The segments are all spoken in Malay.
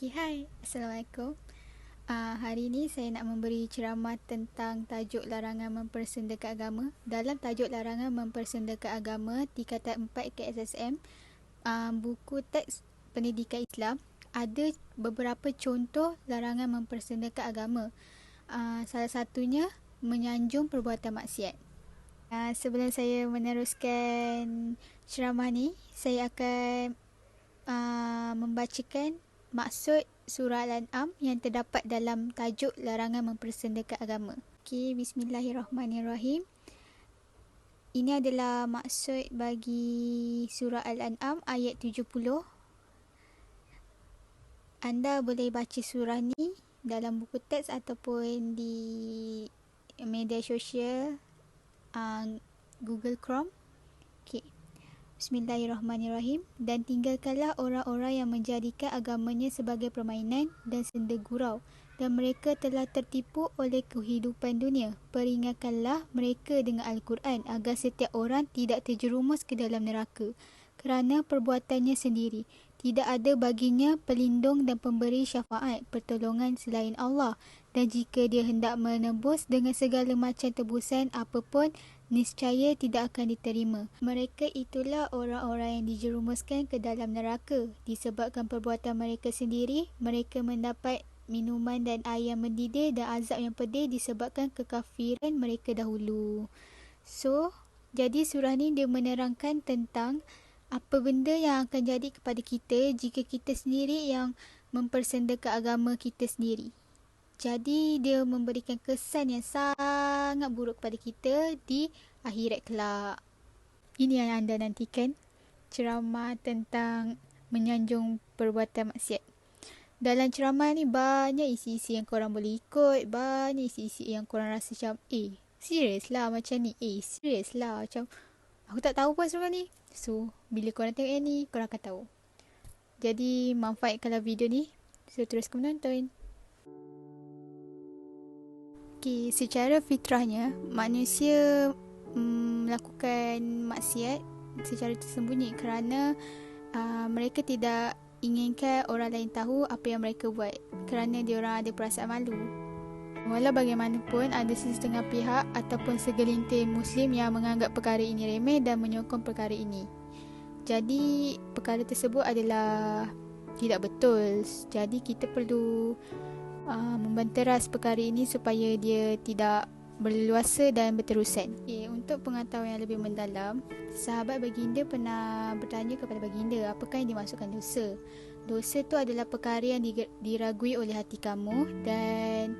Okay, hai. Assalamualaikum. Hari ini saya nak memberi ceramah tentang tajuk larangan mempersendakan agama. Dalam tajuk larangan mempersendakan agama tingkatan 4 KSSM, buku teks pendidikan Islam, ada beberapa contoh larangan mempersendakan agama. Salah satunya menyanjung perbuatan maksiat. Sebelum saya meneruskan ceramah ni, saya akan membacakan maksud surah Al-An'am yang terdapat dalam tajuk larangan mempersendakan agama. Okey, bismillahirrahmanirrahim. Ini adalah maksud bagi surah Al-An'am ayat 70. Anda boleh baca surah ni dalam buku teks ataupun di media sosial Google Chrome. Okey. Bismillahirrahmanirrahim. Dan tinggalkanlah orang-orang yang menjadikan agamanya sebagai permainan dan senda gurau, dan mereka telah tertipu oleh kehidupan dunia. Peringatkanlah mereka dengan Al-Quran agar setiap orang tidak terjerumus ke dalam neraka kerana perbuatannya sendiri. Tidak ada baginya pelindung dan pemberi syafaat pertolongan selain Allah, dan jika dia hendak menebus dengan segala macam tebusan apapun, niscaya tidak akan diterima. Mereka itulah orang-orang yang dijerumuskan ke dalam neraka disebabkan perbuatan mereka sendiri. Mereka mendapat minuman dan air yang mendidih dan azab yang pedih disebabkan kekafiran mereka dahulu. Jadi surah ni dia menerangkan tentang apa benda yang akan jadi kepada kita jika kita sendiri yang mempersendakan agama kita sendiri. Jadi dia memberikan kesan yang sangat buruk kepada kita di akhirat kelak. Ini yang anda nantikan, ceramah tentang menyanjung perbuatan maksiat. Dalam ceramah ni banyak isi-isi yang korang boleh ikut, banyak isi-isi yang korang rasa macam serius lah macam ni, serius lah macam aku tak tahu pun surah ni. So bila korang tengok yang ni, korang akan tahu. Jadi manfaatkanlah video ni. So teruskan menonton. Okay, secara fitrahnya manusia melakukan maksiat secara tersembunyi kerana mereka tidak inginkan orang lain tahu apa yang mereka buat, kerana diorang ada perasaan malu. Walau bagaimanapun, ada setengah pihak ataupun segelintir Muslim yang menganggap perkara ini remeh dan menyokong perkara ini. Jadi perkara tersebut adalah tidak betul. Jadi kita perlu membanteras perkara ini supaya dia tidak berleluasa dan berterusan. Untuk pengetahuan yang lebih mendalam, sahabat baginda pernah bertanya kepada baginda, apakah yang dimaksudkan dosa? Dosa tu adalah perkara yang diragui oleh hati kamu dan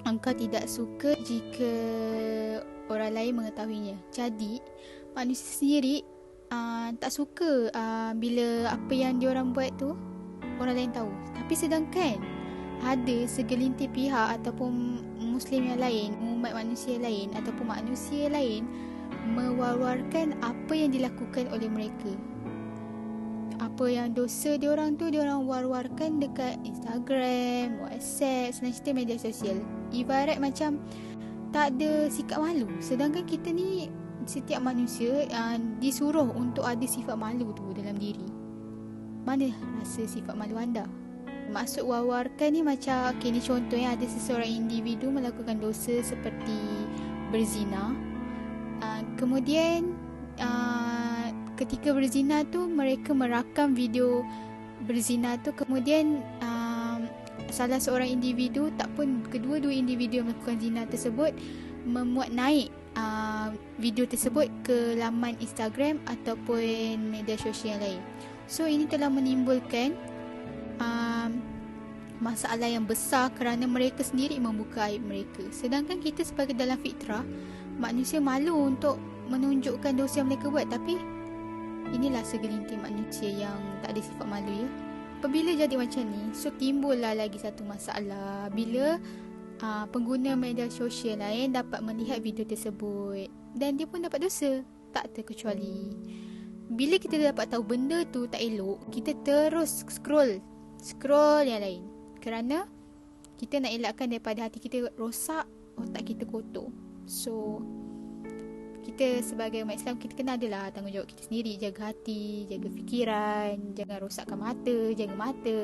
engkau tidak suka jika orang lain mengetahuinya. Jadi manusia sendiri tak suka bila apa yang diorang buat tu orang lain tahu. Tapi sedangkan ada segelintir pihak ataupun Muslim yang lain, umat manusia lain ataupun manusia lain mewar-warkan apa yang dilakukan oleh mereka. Apa yang dosa diorang tu diorang war-warkan dekat Instagram, WhatsApp, senang cerita media sosial. Ibarat macam tak ada sikap malu. Sedangkan kita ni, setiap manusia disuruh untuk ada sifat malu tu dalam diri. Mana rasa sifat malu anda? Maksud war-warkan ni macam, okay, ni contohnya ada seseorang individu melakukan dosa seperti berzina. Kemudian ketika berzina tu mereka merakam video berzina tu, kemudian salah seorang individu tak pun kedua-dua individu yang melakukan zina tersebut memuat naik video tersebut ke laman Instagram ataupun media sosial lain. So ini telah menimbulkan masalah yang besar kerana mereka sendiri membuka aib mereka. Sedangkan kita sebagai dalam fitrah, manusia malu untuk menunjukkan dosa yang mereka buat. Tapi inilah segelintir manusia yang tak ada sifat malu ya. Apabila jadi macam ni, so timbullah lagi satu masalah bila pengguna media sosial lain dapat melihat video tersebut dan dia pun dapat dosa. Tak terkecuali bila kita dapat tahu benda tu tak elok, kita terus scroll yang lain kerana kita nak elakkan daripada hati kita rosak, otak kita kotor. So kita sebagai umat Islam, kita kena adalah tanggungjawab kita sendiri. Jaga hati, jaga fikiran, jangan rosakkan mata, jaga mata.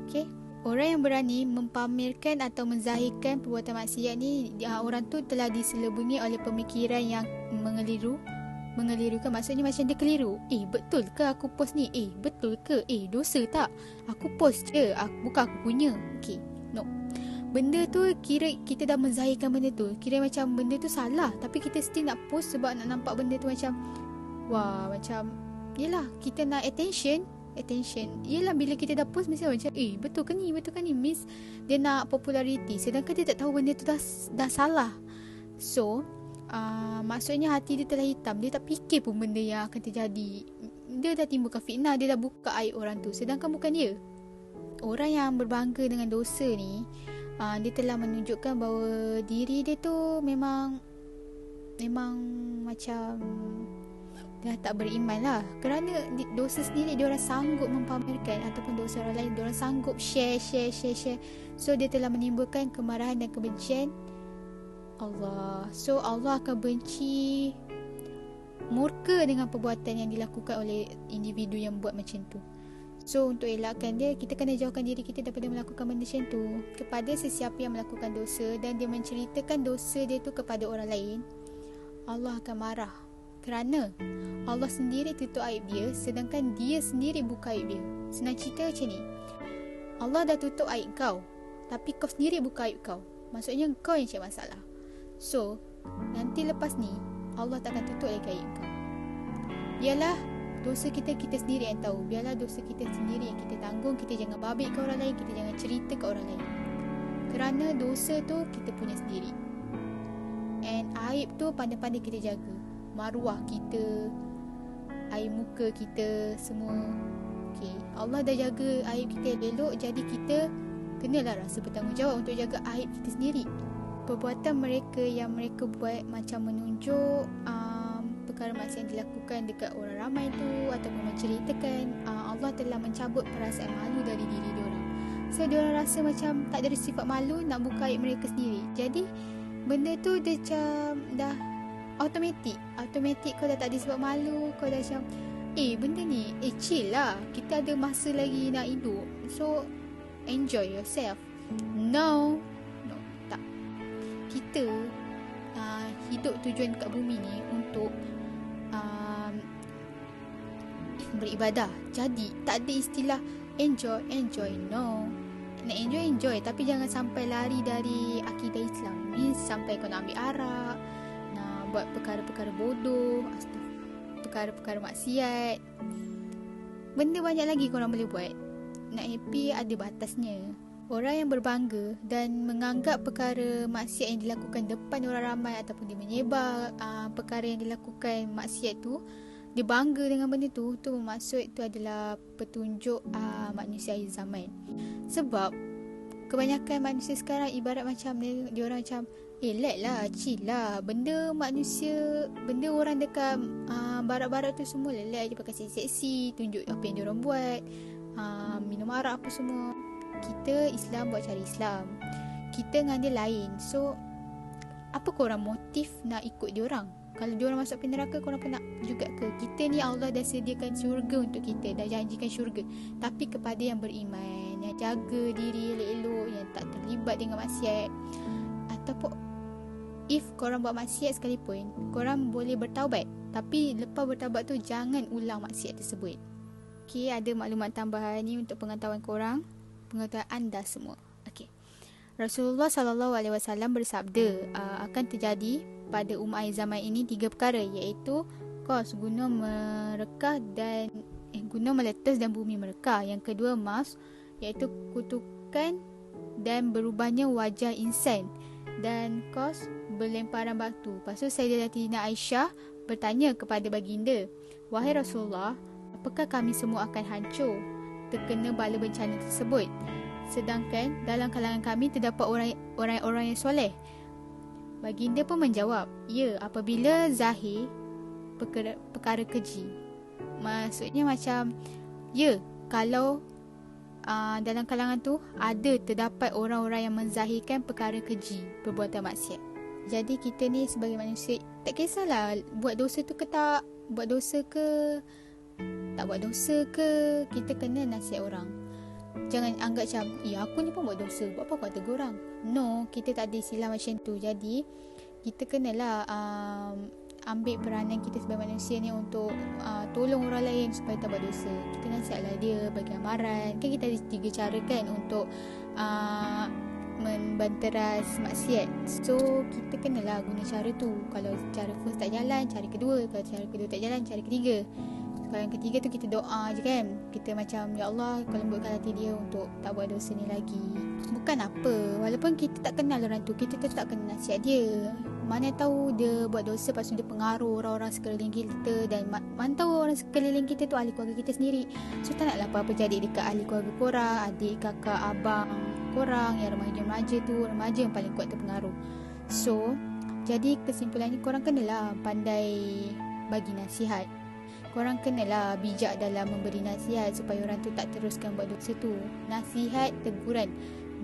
Okay. Orang yang berani mempamerkan atau menzahirkan perbuatan maksiat ni, orang tu telah diselubungi oleh pemikiran yang mengelirukan. Maksudnya macam dia keliru. Betul ke aku post ni? Betul ke? Dosa tak? Aku post je, bukan aku punya. Okay, no. Benda tu kira kita dah menzahirkan benda tu, kira macam benda tu salah, tapi kita still nak post sebab nak nampak benda tu macam wah, macam yelah, kita nak attention. Yelah, bila kita dah post mesti macam betul ke ni, means dia nak populariti, sedangkan dia tak tahu benda tu dah salah. So maksudnya hati dia telah hitam, dia tak fikir pun benda yang akan terjadi. Dia dah timbulkan fitnah, dia dah buka aib orang tu, sedangkan bukan dia. Orang yang berbangga dengan dosa ni, dia telah menunjukkan bahawa diri dia tu memang macam dah tak beriman lah. Kerana dosa sendiri dia orang sanggup mempamerkan, ataupun dosa orang lain dia orang sanggup share. So dia telah menimbulkan kemarahan dan kebencian Allah. So Allah akan benci, murka dengan perbuatan yang dilakukan oleh individu yang buat macam tu. So untuk elakkan dia, kita kena jauhkan diri kita daripada melakukan benda macam tu. Kepada sesiapa yang melakukan dosa dan dia menceritakan dosa dia tu kepada orang lain, Allah akan marah. Kerana Allah sendiri tutup aib dia, sedangkan dia sendiri buka aib dia. Senang cerita macam ni, Allah dah tutup aib kau, tapi kau sendiri buka aib kau. Maksudnya kau yang cari masalah. So nanti lepas ni Allah takkan tutup lagi aib kau. Biarlah dosa kita sendiri yang tahu. Biarlah dosa kita sendiri yang kita tanggung. Kita jangan babik ke orang lain, kita jangan cerita ke orang lain. Kerana dosa tu kita punya sendiri. And aib tu pandai-pandai kita jaga. Maruah kita, air muka kita, semua. Okay. Allah dah jaga aib kita elok, jadi kita kenalah rasa bertanggungjawab untuk jaga aib kita sendiri. Perbuatan mereka yang mereka buat macam menunjuk perkara maksiat yang dilakukan dekat orang ramai tu, ataupun menceritakan, Allah telah mencabut perasaan malu dari diri diorang. So diorang rasa macam tak ada sifat malu nak buka aib mereka sendiri. Jadi benda tu dia macam dah automatik kau dah tak ada sifat malu. Kau dah macam benda ni chill lah, kita ada masa lagi nak hidup, so enjoy yourself. No, tak. Kita hidup tujuan kat bumi ni untuk beribadah. Jadi tak ada istilah enjoy. No, nak enjoy, tapi jangan sampai lari dari akidah Islam. Means sampai kau nak ambil arak, nak buat perkara-perkara bodoh, perkara-perkara maksiat. Benda banyak lagi korang boleh buat. Nak happy ada batasnya. Orang yang berbangga dan menganggap perkara maksiat yang dilakukan depan orang ramai, ataupun dia menyebar perkara yang dilakukan maksiat tu, dia bangga dengan benda tu bermaksud tu adalah petunjuk manusia akhir zaman. Sebab kebanyakan manusia sekarang ibarat macam dia orang macam let lah, chill lah. Benda manusia, benda orang dekat barat-barat tu semua let je, pakai seksi-seksi, tunjuk apa yang dia orang buat, minum arak apa semua. Kita Islam buat cara Islam, kita dengan dia lain. So apa korang motif nak ikut dia orang? Kalau dia orang masuk ke neraka, korang pun nak juga ke? Kita ni Allah dah sediakan syurga untuk kita, dah janjikan syurga, tapi kepada yang beriman, yang jaga diri elok-elok, yang tak terlibat dengan maksiat. Ataupun if korang buat maksiat sekalipun, korang boleh bertaubat, tapi lepas bertaubat tu jangan ulang maksiat tersebut. Okay, ada maklumat tambahan ni untuk pengetahuan korang, pengetahuan anda semua. Okay. Rasulullah SAW bersabda, akan terjadi pada umat akhir zaman ini 3 perkara, iaitu gunung merekah dan gunung meletus dan bumi merekah. Yang kedua mas, iaitu kutukan dan berubahnya wajah insan, dan berlemparan batu. Lepas tu Sayyidatina Aisyah bertanya kepada baginda, wahai Rasulullah, apakah kami semua akan hancur terkena bala bencana tersebut? Sedangkan dalam kalangan kami terdapat orang-orang yang soleh. Baginda pun menjawab, ya, apabila zahir perkara keji. Maksudnya macam, ya, kalau dalam kalangan tu terdapat orang-orang yang menzahirkan perkara keji, perbuatan maksiat. Jadi kita ni sebagai manusia Tak kisahlah buat dosa tu ke tak, buat dosa ke tak buat dosa ke, kita kena nasihat orang. Jangan anggap macam, aku ni pun buat dosa, buat apa aku nak tegur orang? No, kita tak ada istilah macam tu. Jadi kita kenalah ambil peranan kita sebagai manusia ni untuk tolong orang lain supaya tak buat dosa. Kita nasihatlah dia, bagi amaran. Kan kita ada 3 cara kan untuk membanteras maksiat. So kita kenalah guna cara tu. Kalau cara first tak jalan, cara kedua. Kalau cara kedua tak jalan, cara ketiga. Kalau yang ketiga tu kita doa je kan. Kita macam, ya Allah, kau lembutkan hati dia untuk tak buat dosa ni lagi. Bukan apa, walaupun kita tak kenal orang tu, kita tetap kena nasihat dia. Mana tahu dia buat dosa, lepas tu dia pengaruh orang-orang sekeliling kita. Dan mana tahu orang sekeliling kita tu ahli keluarga kita sendiri. So tak naklah apa-apa jadi dekat ahli keluarga korang, adik, kakak, abang korang yang remaja-remaja tu. Remaja yang paling kuat terpengaruh. So jadi kesimpulannya, korang kenalah pandai bagi nasihat. Korang kenalah bijak dalam memberi nasihat supaya orang tu tak teruskan buat dosa tu. Nasihat, teguran,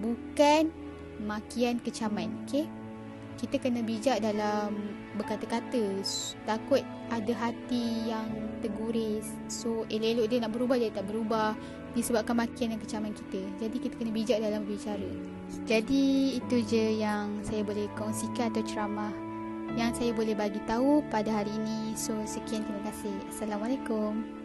bukan makian, kecaman. Okay? Kita kena bijak dalam berkata-kata. Takut ada hati yang terguris. So elok-elok dia nak berubah, dia tak berubah disebabkan makian dan kecaman kita. Jadi kita kena bijak dalam berbicara. Jadi itu je yang saya boleh kongsikan atau ceramah yang saya boleh bagi tahu pada hari ini. So sekian, terima kasih. Assalamualaikum.